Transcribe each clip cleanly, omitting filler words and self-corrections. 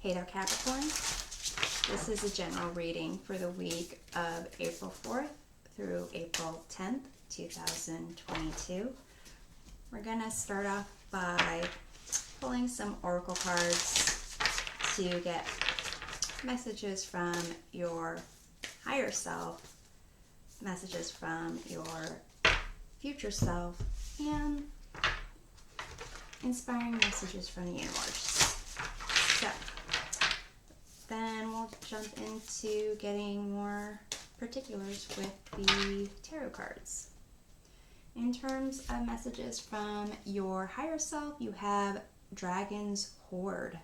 Hey there, Capricorn. This is a general reading for the week of April 4th through April 10th, 2022. We're going to start off by pulling some oracle cards to get messages from your higher self, messages from your future self, and inspiring messages from the universe. So, then we'll jump into getting more particulars with the tarot cards. In terms of messages from your higher self, you have Dragon's Hoard,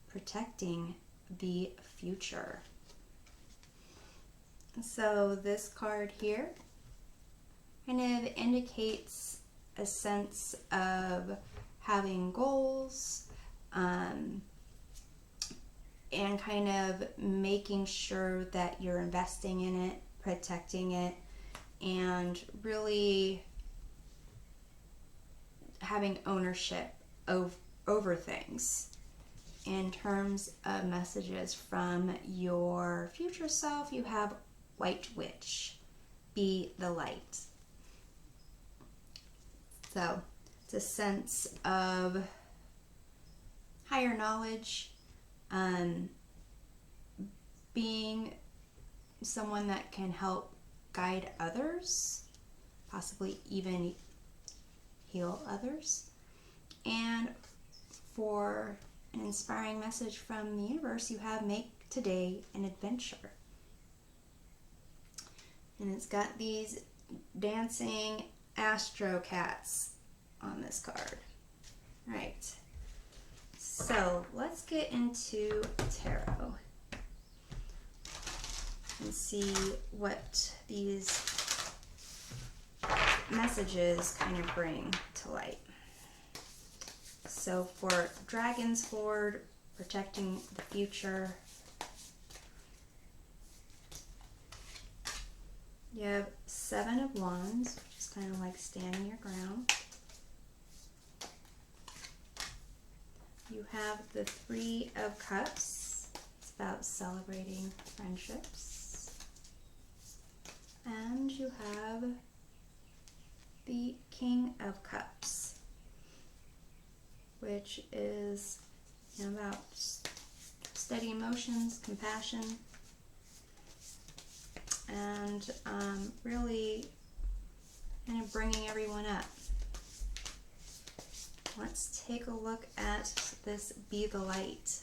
protecting the future. So this card here kind of indicates a sense of having goals, and kind of making sure that you're investing in it, protecting it, and really having ownership over things. In terms of messages from your future self, you have White Witch, be the light. So it's a sense of higher knowledge, being someone that can help guide others, possibly even heal others. And for an inspiring message from the universe, you have Make Today an Adventure. And it's got these dancing astro cats on this card. Right. So let's get into tarot and see what these messages kind of bring to light. So for Dragon's Hoard, protecting the future, you have Seven of Wands, which is kind of like standing your ground. You have the Three of Cups. It's about celebrating friendships. And you have the King of Cups, which is about steady emotions, compassion, and really kind of bringing everyone up. Let's take a look at this Be the Light.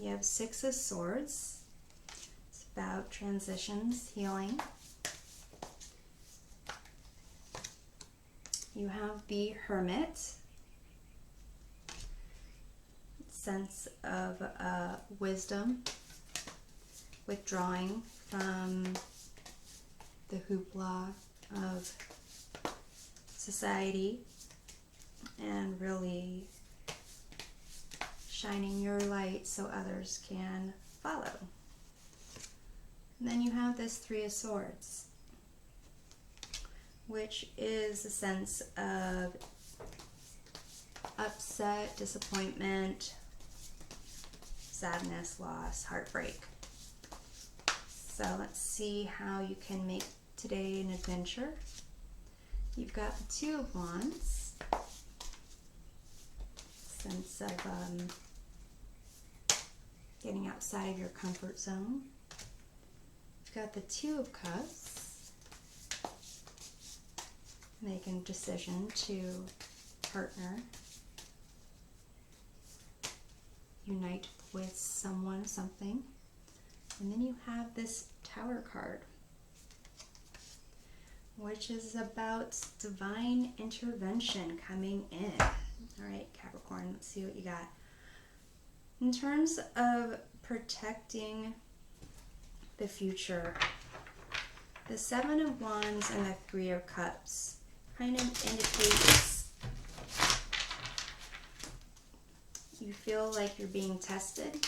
You have Six of Swords. It's about transitions, healing. You have the Hermit. Sense of wisdom, withdrawing from the hoopla of society and really shining your light so others can follow. And then you have this Three of Swords, which is a sense of upset, disappointment, sadness, loss, heartbreak. So let's see how you can make today an adventure. You've got the Two of Wands, sense of getting outside of your comfort zone. You've got the Two of Cups, making a decision to partner, unite with someone, something. And then you have this Tower card, which is about divine intervention coming in. All right, Capricorn, let's see what you got. In terms of protecting the future, the Seven of Wands and the Three of Cups kind of indicates you feel like you're being tested,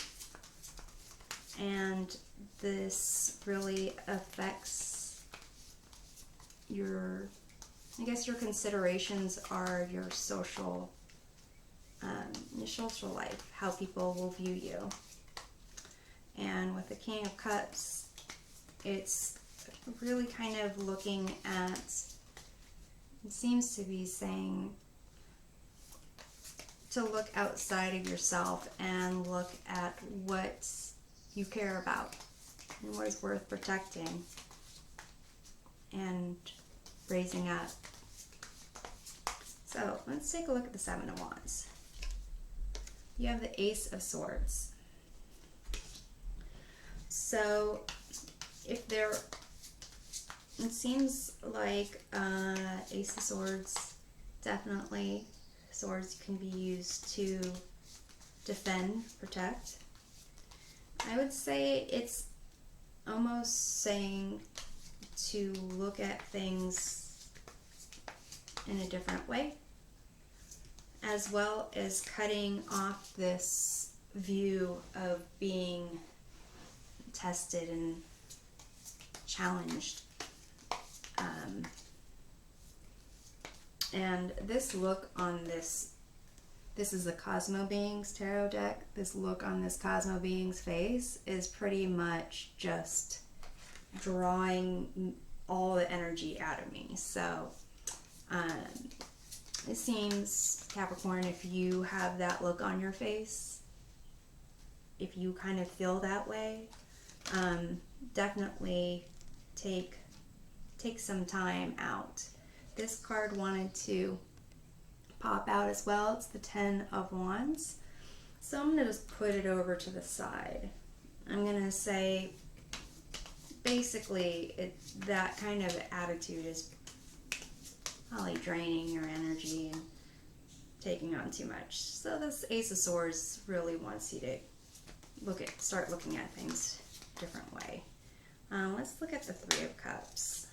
and this really affects your, I guess your considerations are your social life, how people will view you. And with the King of Cups, it's really kind of looking at, it seems to be saying to look outside of yourself and look at what you care about and what is worth protecting and raising up. So let's take a look at the Seven of Wands. You have the Ace of Swords. So if there, it seems like Ace of Swords, definitely swords can be used to defend, protect. I would say it's almost saying to look at things in a different way, as well as cutting off this view of being tested and challenged. And this look on this is the Cosmo Being's tarot deck. This look on this Cosmo Being's face is pretty much just drawing all the energy out of me. So it seems, Capricorn, if you have that look on your face, if you kind of feel that way, definitely take some time out. This card wanted to pop out as well. It's the Ten of Wands. So I'm going to just put it over to the side. I'm going to say basically that kind of attitude is probably draining your energy and taking on too much. So this Ace of Swords really wants you to start looking at things a different way. Let's look at the Three of Cups.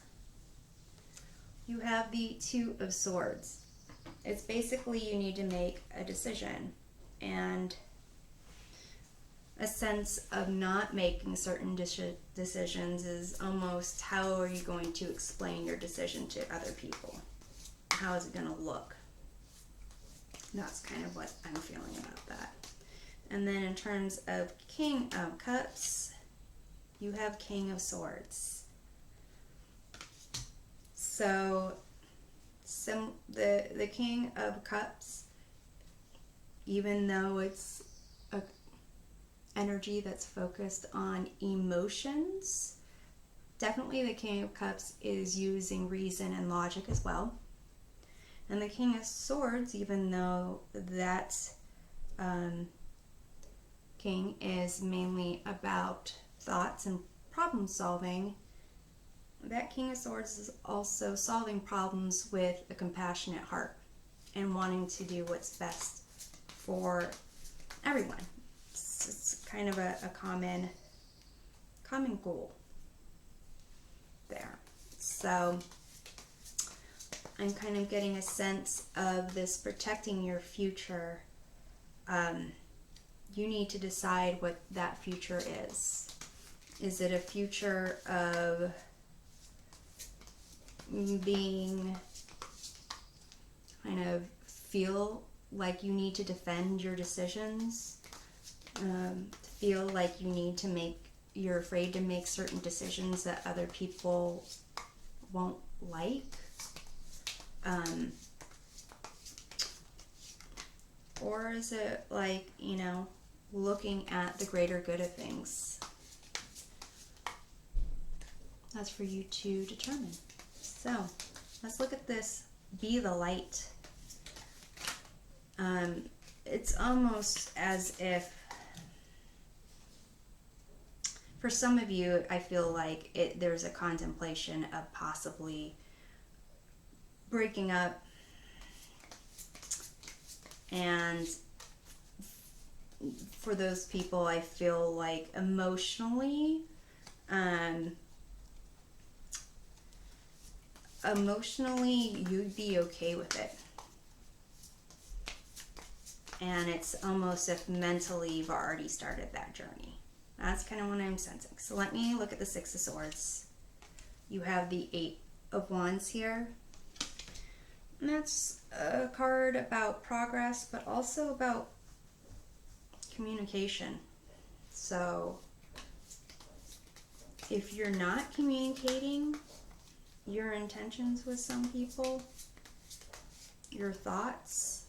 You have the Two of Swords. It's basically you need to make a decision, and a sense of not making certain decisions is almost, how are you going to explain your decision to other people? How is it going to look? That's kind of what I'm feeling about that. And then in terms of King of Cups, you have King of Swords. So the King of Cups, even though it's a energy that's focused on emotions, definitely the King of Cups is using reason and logic as well. And the King of Swords, even though that King is mainly about thoughts and problem solving, that King of Swords is also solving problems with a compassionate heart and wanting to do what's best for everyone. It's kind of a common goal there. So I'm kind of getting a sense of this protecting your future. You need to decide what that future is. Is it a future of being kind of feel like you need to defend your decisions, feel like you need to you're afraid to make certain decisions that other people won't like, or is it like, looking at the greater good of things? That's for you to determine. So let's look at this Be the Light. It's almost as if, for some of you, I feel like there's a contemplation of possibly breaking up, and for those people, I feel like emotionally you'd be okay with it, and it's almost if mentally you've already started that journey. That's kind of what I'm sensing. So let me look at the Six of Swords. You have the Eight of Wands here, and that's a card about progress, but also about communication. So if you're not communicating your intentions with some people, your thoughts,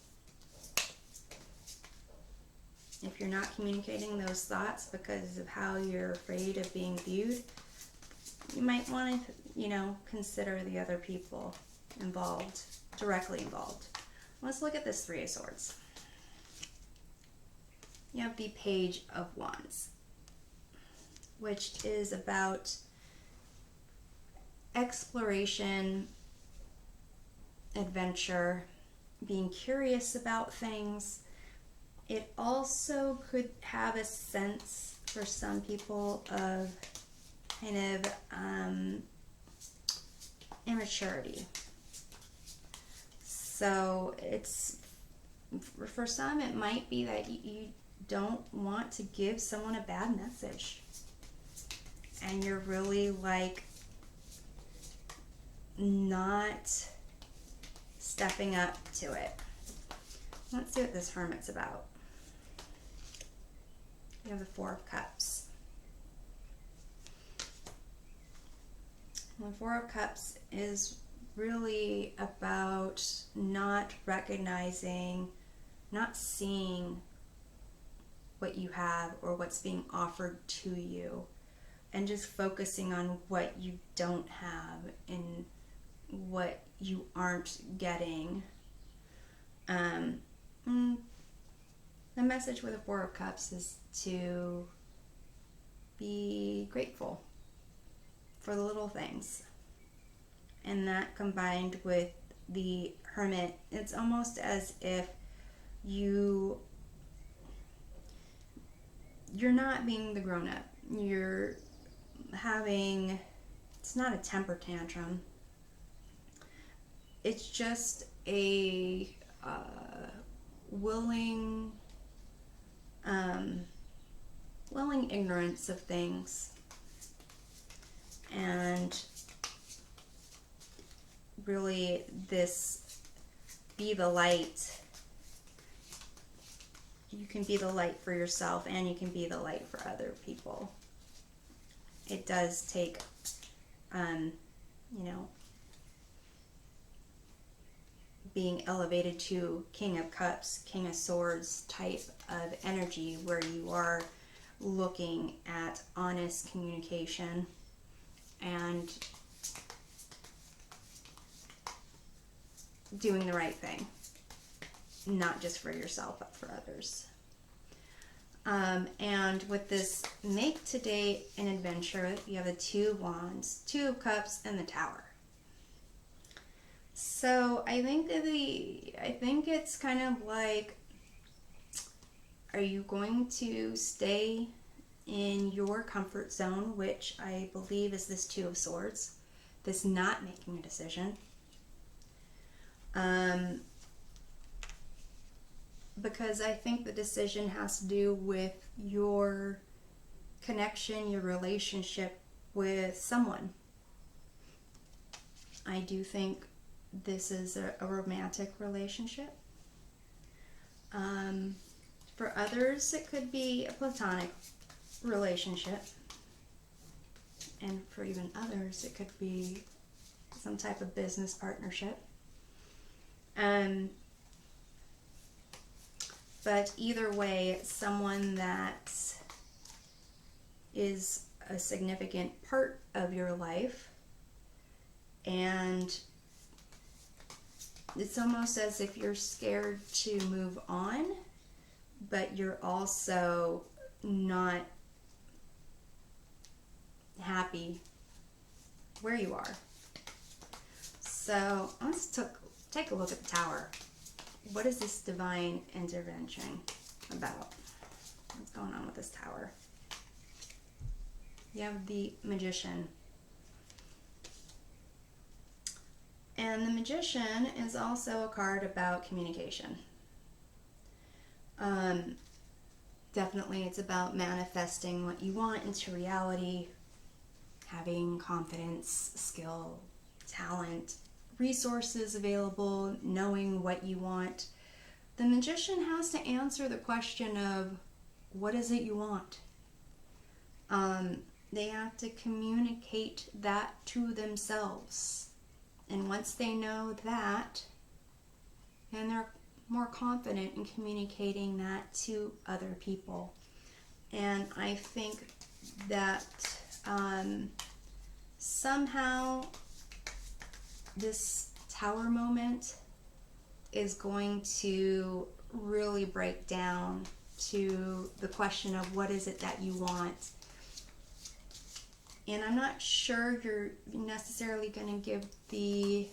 if you're not communicating those thoughts because of how you're afraid of being viewed, you might want to, consider the other people involved, directly involved. Let's look at this Three of Swords. You have the Page of Wands, which is about exploration, adventure, being curious about things. It also could have a sense for some people of kind of immaturity. So it's, for some, it might be that you don't want to give someone a bad message, and you're really like not stepping up to it. Let's see what this Hermit's about. We have the Four of Cups. The Four of Cups is really about not recognizing, not seeing what you have or what's being offered to you, and just focusing on what you don't have and what you aren't getting. The message with the Four of Cups is to be grateful for the little things. And that combined with the Hermit, it's almost as if you're not being the grown-up. You're having, it's not a temper tantrum. It's just a willing ignorance of things, and really this be the light. You can be the light for yourself, and you can be the light for other people. It does take being elevated to King of Cups, King of Swords type of energy, where you are looking at honest communication and doing the right thing, not just for yourself but for others. And with this make today an adventure, you have the Two of Wands, Two of Cups, and the Tower. So I think it's kind of like, are you going to stay in your comfort zone, which I believe is this Two of Swords, this not making a decision? Because I think the decision has to do with your connection, your relationship with someone. I do think this is a romantic relationship. For others, it could be a platonic relationship. And for even others, it could be some type of business partnership. But either way, someone that is a significant part of your life, and it's almost as if you're scared to move on, but you're also not happy where you are. So let's take a look at the Tower. What is this divine intervention about? What's going on with this Tower? You have the Magician. And the Magician is also a card about communication. Definitely it's about manifesting what you want into reality, having confidence, skill, talent, resources available, knowing what you want. The Magician has to answer the question of, what is it you want? they have to communicate that to themselves. And once they know that, and they're more confident in communicating that to other people. And I think that somehow this tower moment is going to really break down to the question of what is it that you want. And I'm not sure you're necessarily going to give the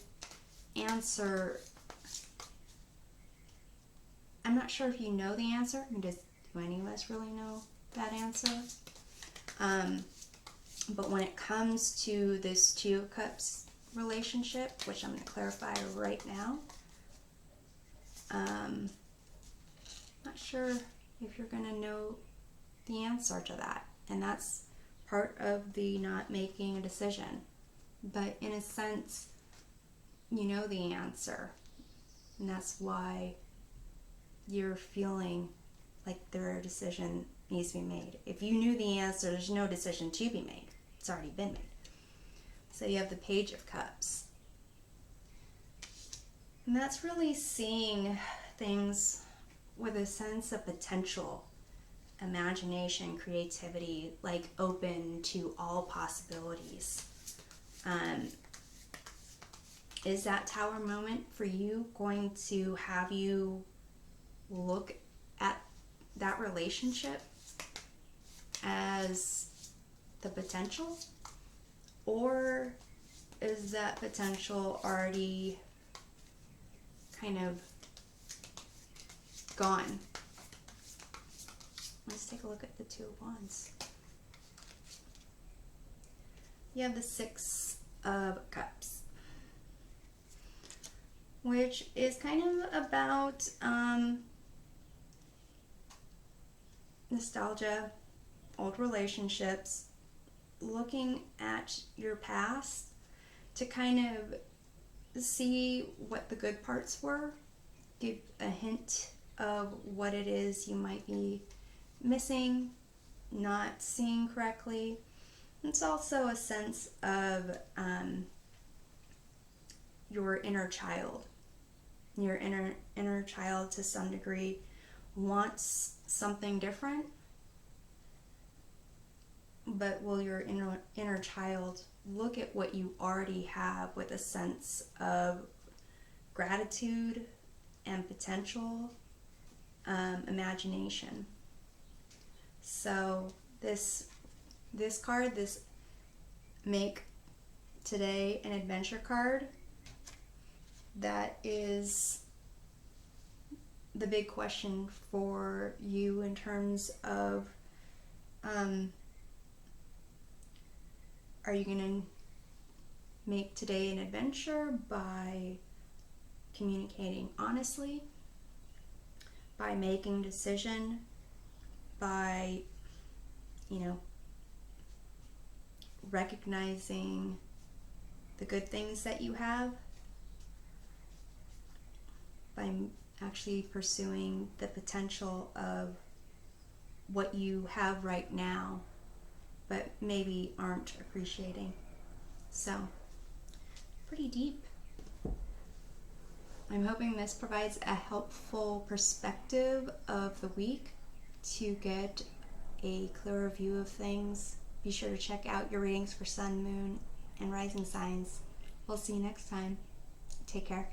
answer. I'm not sure if you know the answer. Do any of us really know that answer? But when it comes to this Two of Cups relationship, which I'm going to clarify right now, not sure if you're going to know the answer to that. And that's part of the not making a decision. But in a sense, you know the answer. And that's why you're feeling like their decision needs to be made. If you knew the answer, there's no decision to be made. It's already been made. So you have the Page of Cups. And that's really seeing things with a sense of potential, imagination, creativity, like open to all possibilities. Is that tower moment for you going to have you look at that relationship as the potential? Or is that potential already kind of gone? Let's take a look at the Two of Wands. You have the Six of Cups, which is kind of about nostalgia, old relationships, looking at your past to kind of see what the good parts were, give a hint of what it is you might be missing, not seeing correctly. It's also a sense of your inner child. Your inner child, to some degree, wants something different, but will your inner child look at what you already have with a sense of gratitude and potential, imagination? So this card, this Make Today an Adventure card, that is the big question for you in terms of are you going to make today an adventure by communicating honestly, by making a decision, by, recognizing the good things that you have, by actually pursuing the potential of what you have right now, but maybe aren't appreciating. So, pretty deep. I'm hoping this provides a helpful perspective of the week to get a clearer view of things. Be sure to check out your readings for Sun, Moon, and Rising signs. We'll see you next time. Take care.